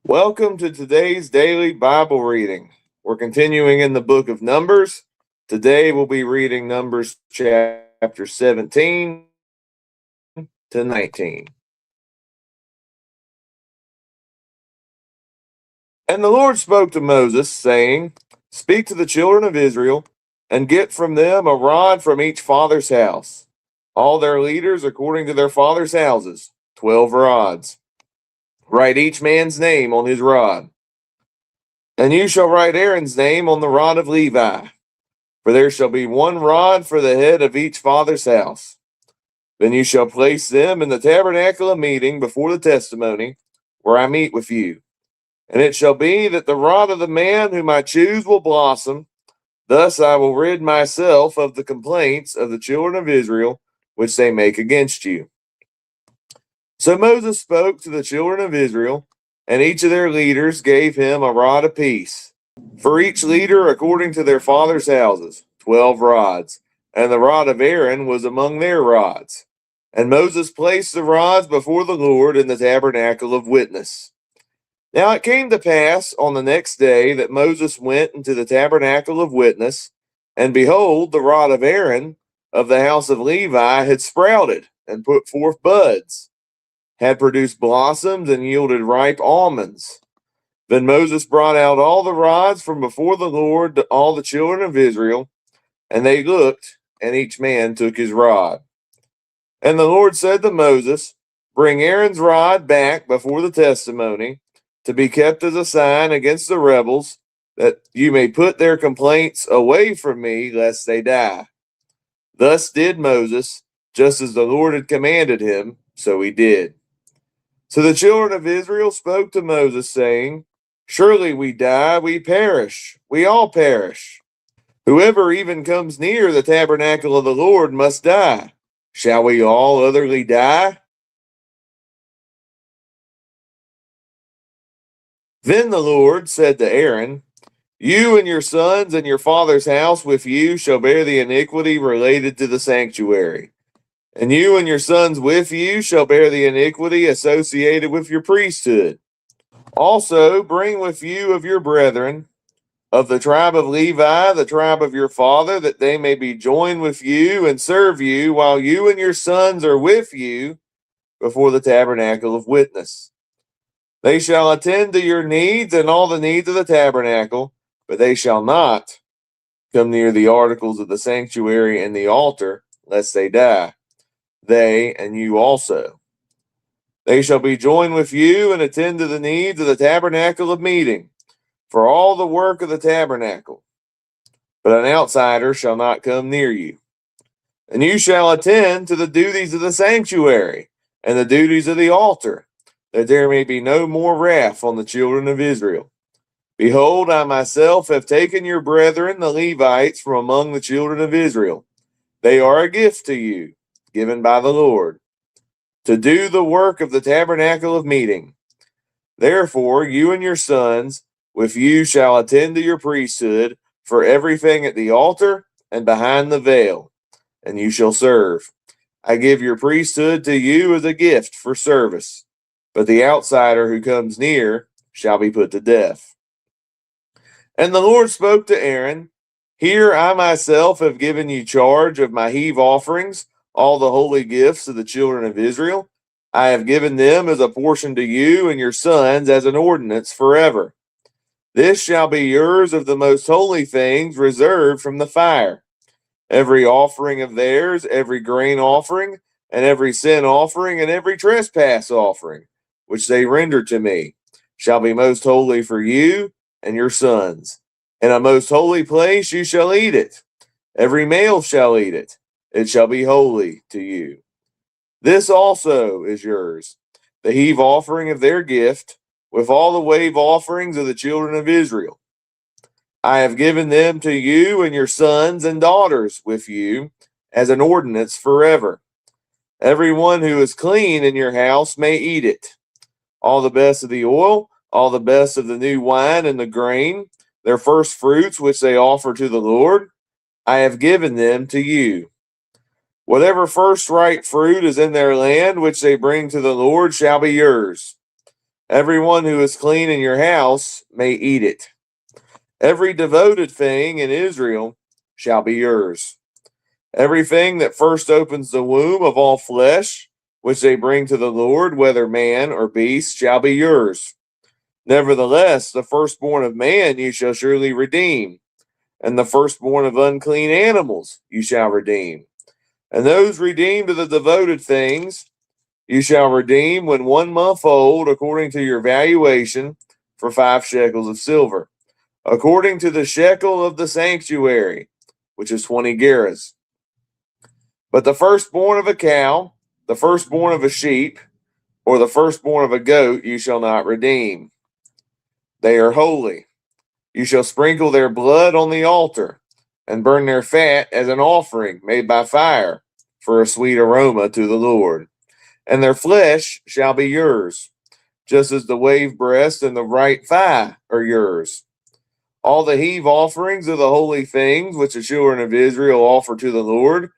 Welcome to today's daily Bible reading. We're continuing in the book of Numbers. Today we'll be reading Numbers chapter 17 to 19. And the Lord spoke to Moses, saying, Speak to the children of Israel, and get from them a rod from each father's house, all their leaders according to their father's houses, 12 rods. Write each man's name on his rod. And you shall write Aaron's name on the rod of Levi, for there shall be one rod for the head of each father's house. Then you shall place them in the tabernacle of meeting before the testimony, where I meet with you. And it shall be that the rod of the man whom I choose will blossom. Thus I will rid myself of the complaints of the children of Israel, which they make against you. So Moses spoke to the children of Israel, and each of their leaders gave him a rod apiece, for each leader according to their father's houses, 12 rods, and the rod of Aaron was among their rods. And Moses placed the rods before the Lord in the tabernacle of witness. Now it came to pass on the next day that Moses went into the tabernacle of witness, and behold, the rod of Aaron of the house of Levi had sprouted and put forth buds, had produced blossoms and yielded ripe almonds. Then Moses brought out all the rods from before the Lord to all the children of Israel, and they looked, and each man took his rod. And the Lord said to Moses, Bring Aaron's rod back before the testimony, to be kept as a sign against the rebels, that you may put their complaints away from me, lest they die. Thus did Moses, just as the Lord had commanded him, so he did. So the children of Israel spoke to Moses, saying, Surely we die, we perish, we all perish. Whoever even comes near the tabernacle of the Lord must die. Shall we all utterly die? Then the Lord said to Aaron, You and your sons and your father's house with you shall bear the iniquity related to the sanctuary. And you and your sons with you shall bear the iniquity associated with your priesthood. Also bring with you of your brethren, of the tribe of Levi, the tribe of your father, that they may be joined with you and serve you, while you and your sons are with you before the tabernacle of witness. They shall attend to your needs and all the needs of the tabernacle, but they shall not come near the articles of the sanctuary and the altar, lest they die, they and you also. They shall be joined with you and attend to the needs of the tabernacle of meeting, for all the work of the tabernacle. But an outsider shall not come near you. And you shall attend to the duties of the sanctuary and the duties of the altar, that there may be no more wrath on the children of Israel. Behold, I myself have taken your brethren, the Levites, from among the children of Israel. They are a gift to you, given by the Lord, to do the work of the tabernacle of meeting. Therefore, you and your sons with you shall attend to your priesthood for everything at the altar and behind the veil, and you shall serve. I give your priesthood to you as a gift for service, but the outsider who comes near shall be put to death. And the Lord spoke to Aaron, Here I myself have given you charge of my heave offerings, all the holy gifts of the children of Israel. I have given them as a portion to you and your sons as an ordinance forever. This shall be yours of the most holy things reserved from the fire. Every offering of theirs, every grain offering, and every sin offering, and every trespass offering, which they render to me, shall be most holy for you and your sons. In a most holy place you shall eat it. Every male shall eat it. It shall be holy to you. This also is yours, the heave offering of their gift, with all the wave offerings of the children of Israel. I have given them to you and your sons and daughters with you as an ordinance forever. Everyone who is clean in your house may eat it. All the best of the oil, all the best of the new wine and the grain, their first fruits which they offer to the Lord, I have given them to you. Whatever first ripe fruit is in their land which they bring to the Lord shall be yours. Everyone who is clean in your house may eat it. Every devoted thing in Israel shall be yours. Everything that first opens the womb of all flesh, which they bring to the Lord, whether man or beast, shall be yours. Nevertheless, the firstborn of man you shall surely redeem, and the firstborn of unclean animals you shall redeem. And those redeemed of the devoted things you shall redeem when 1 month old, according to your valuation, for 5 shekels of silver, according to the shekel of the sanctuary, which is 20 gerahs. But the firstborn of a cow, the firstborn of a sheep, or the firstborn of a goat you shall not redeem. They are holy. You shall sprinkle their blood on the altar, and burn their fat as an offering made by fire, for a sweet aroma to the Lord. And their flesh shall be yours, just as the wave breast and the right thigh are yours. All the heave offerings of the holy things which the children of Israel offer to the Lord,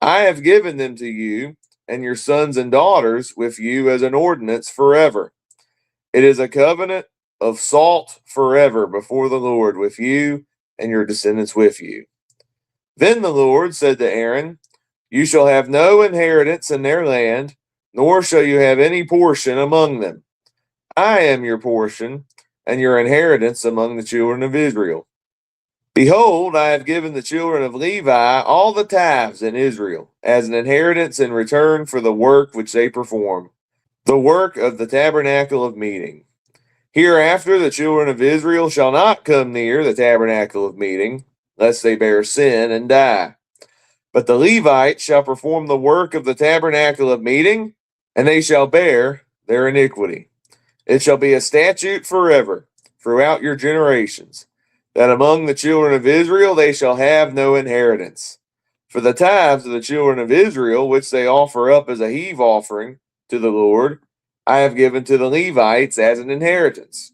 I have given them to you and your sons and daughters with you as an ordinance forever. It is a covenant of salt forever before the Lord with you and your descendants with you. Then the Lord said to Aaron, You shall have no inheritance in their land, nor shall you have any portion among them. I am your portion and your inheritance among the children of Israel. Behold, I have given the children of Levi all the tithes in Israel as an inheritance in return for the work which they perform, the work of the tabernacle of meeting. Hereafter the children of Israel shall not come near the tabernacle of meeting, lest they bear sin and die. But the Levites shall perform the work of the tabernacle of meeting, and they shall bear their iniquity. It shall be a statute forever throughout your generations, that among the children of Israel they shall have no inheritance. For the tithes of the children of Israel, which they offer up as a heave offering to the Lord, I have given to the Levites as an inheritance.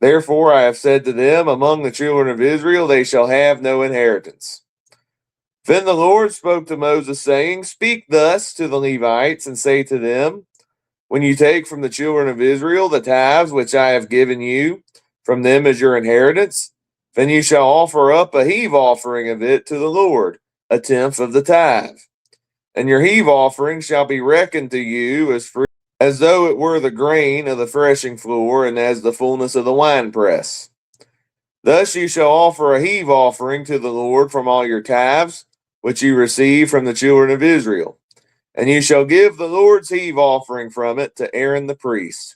Therefore I have said to them, among the children of Israel they shall have no inheritance. Then the Lord spoke to Moses, saying, Speak thus to the Levites, and say to them, When you take from the children of Israel the tithes which I have given you from them as your inheritance, then you shall offer up a heave offering of it to the Lord, a tenth of the tithe. And your heave offering shall be reckoned to you as free, as though it were the grain of the threshing floor, and as the fullness of the winepress. Thus you shall offer a heave offering to the Lord from all your tithes, which you receive from the children of Israel. And you shall give the Lord's heave offering from it to Aaron the priest.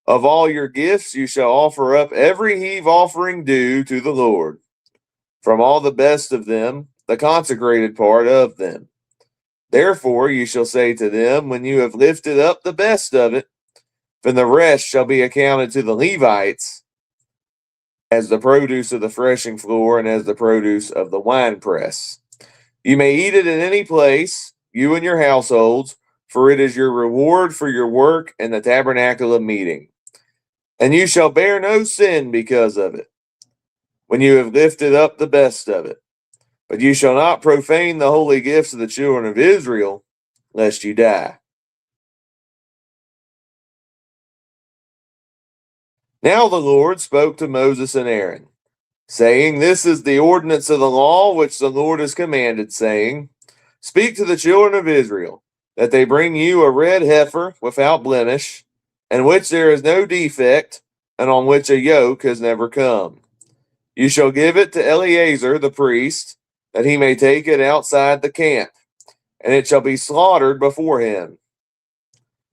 Of all your gifts you shall offer up every heave offering due to the Lord, from all the best of them, the consecrated part of them. Therefore you shall say to them, when you have lifted up the best of it, then the rest shall be accounted to the Levites as the produce of the threshing floor and as the produce of the winepress. You may eat it in any place, you and your households, for it is your reward for your work in the tabernacle of meeting. And you shall bear no sin because of it, when you have lifted up the best of it. But you shall not profane the holy gifts of the children of Israel, lest you die. Now the Lord spoke to Moses and Aaron, saying, This is the ordinance of the law which the Lord has commanded, saying, Speak to the children of Israel, that they bring you a red heifer without blemish, in which there is no defect, and on which a yoke has never come. You shall give it to Eleazar the priest, that he may take it outside the camp, and it shall be slaughtered before him.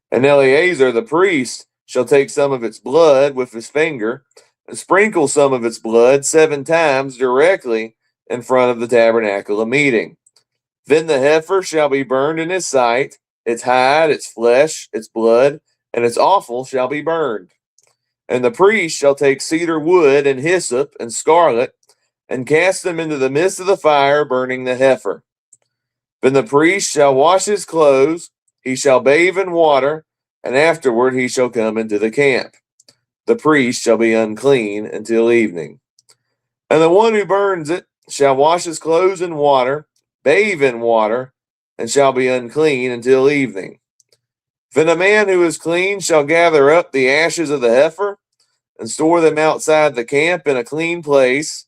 And Eleazar the priest shall take some of its blood with his finger, and sprinkle some of its blood 7 times directly in front of the tabernacle of meeting. Then the heifer shall be burned in his sight, its hide, its flesh, its blood, and its offal shall be burned. And the priest shall take cedar wood and hyssop and scarlet, and cast them into the midst of the fire, burning the heifer. Then the priest shall wash his clothes, he shall bathe in water, and afterward he shall come into the camp. The priest shall be unclean until evening. And the one who burns it shall wash his clothes in water, bathe in water, and shall be unclean until evening. Then a man who is clean shall gather up the ashes of the heifer and store them outside the camp in a clean place,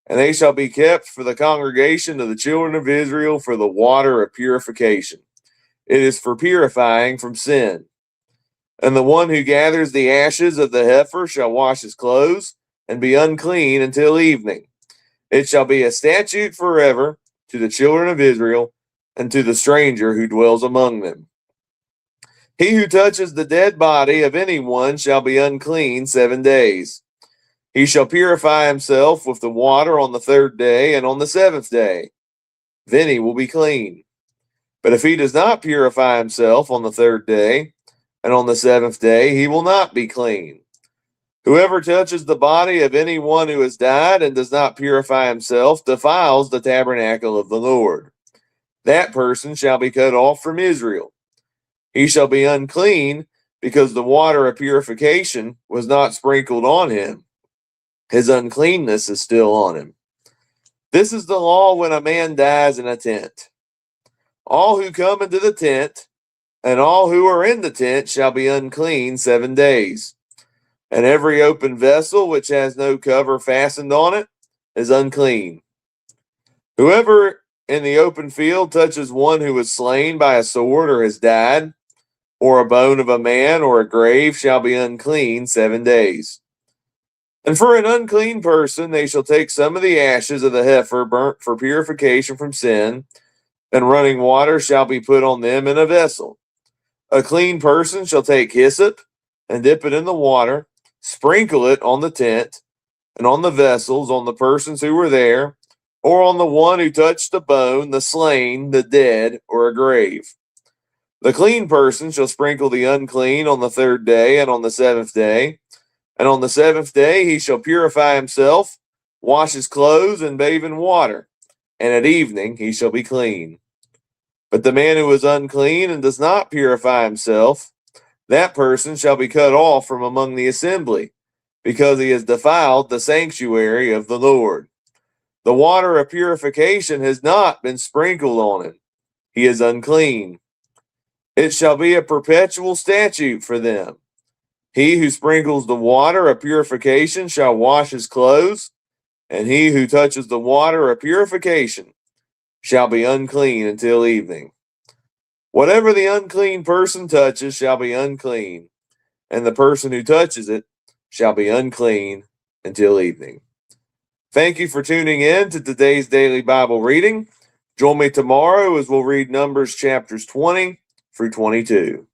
and they shall be kept for the congregation of the children of Israel for the water of purification. It is for purifying from sin. And the one who gathers the ashes of the heifer shall wash his clothes and be unclean until evening. It shall be a statute forever to the children of Israel and to the stranger who dwells among them. He who touches the dead body of any one shall be unclean 7 days. He shall purify himself with the water on the 3rd day and on the 7th day. Then he will be clean. But if he does not purify himself on the 3rd day and on the 7th day, he will not be clean. Whoever touches the body of any one who has died and does not purify himself defiles the tabernacle of the Lord. That person shall be cut off from Israel. He shall be unclean because the water of purification was not sprinkled on him. His uncleanness is still on him. This is the law when a man dies in a tent. All who come into the tent and all who are in the tent shall be unclean 7 days. And every open vessel which has no cover fastened on it is unclean. Whoever in the open field touches one who was slain by a sword or has died, or a bone of a man or a grave shall be unclean 7 days. And for an unclean person they shall take some of the ashes of the heifer burnt for purification from sin, and running water shall be put on them in a vessel. A clean person shall take hyssop and dip it in the water, sprinkle it on the tent and on the vessels, on the persons who were there, or on the one who touched a bone, the slain, the dead, or a grave. The clean person shall sprinkle the unclean on the 3rd day and on the 7th day. And on the 7th day he shall purify himself, wash his clothes, and bathe in water. And at evening he shall be clean. But the man who is unclean and does not purify himself, that person shall be cut off from among the assembly, because he has defiled the sanctuary of the Lord. The water of purification has not been sprinkled on him. He is unclean. It shall be a perpetual statute for them. He who sprinkles the water of purification shall wash his clothes, and he who touches the water of purification shall be unclean until evening. Whatever the unclean person touches shall be unclean, and the person who touches it shall be unclean until evening. Thank you for tuning in to today's daily Bible reading. Join me tomorrow as we'll read Numbers chapters 20 through 22.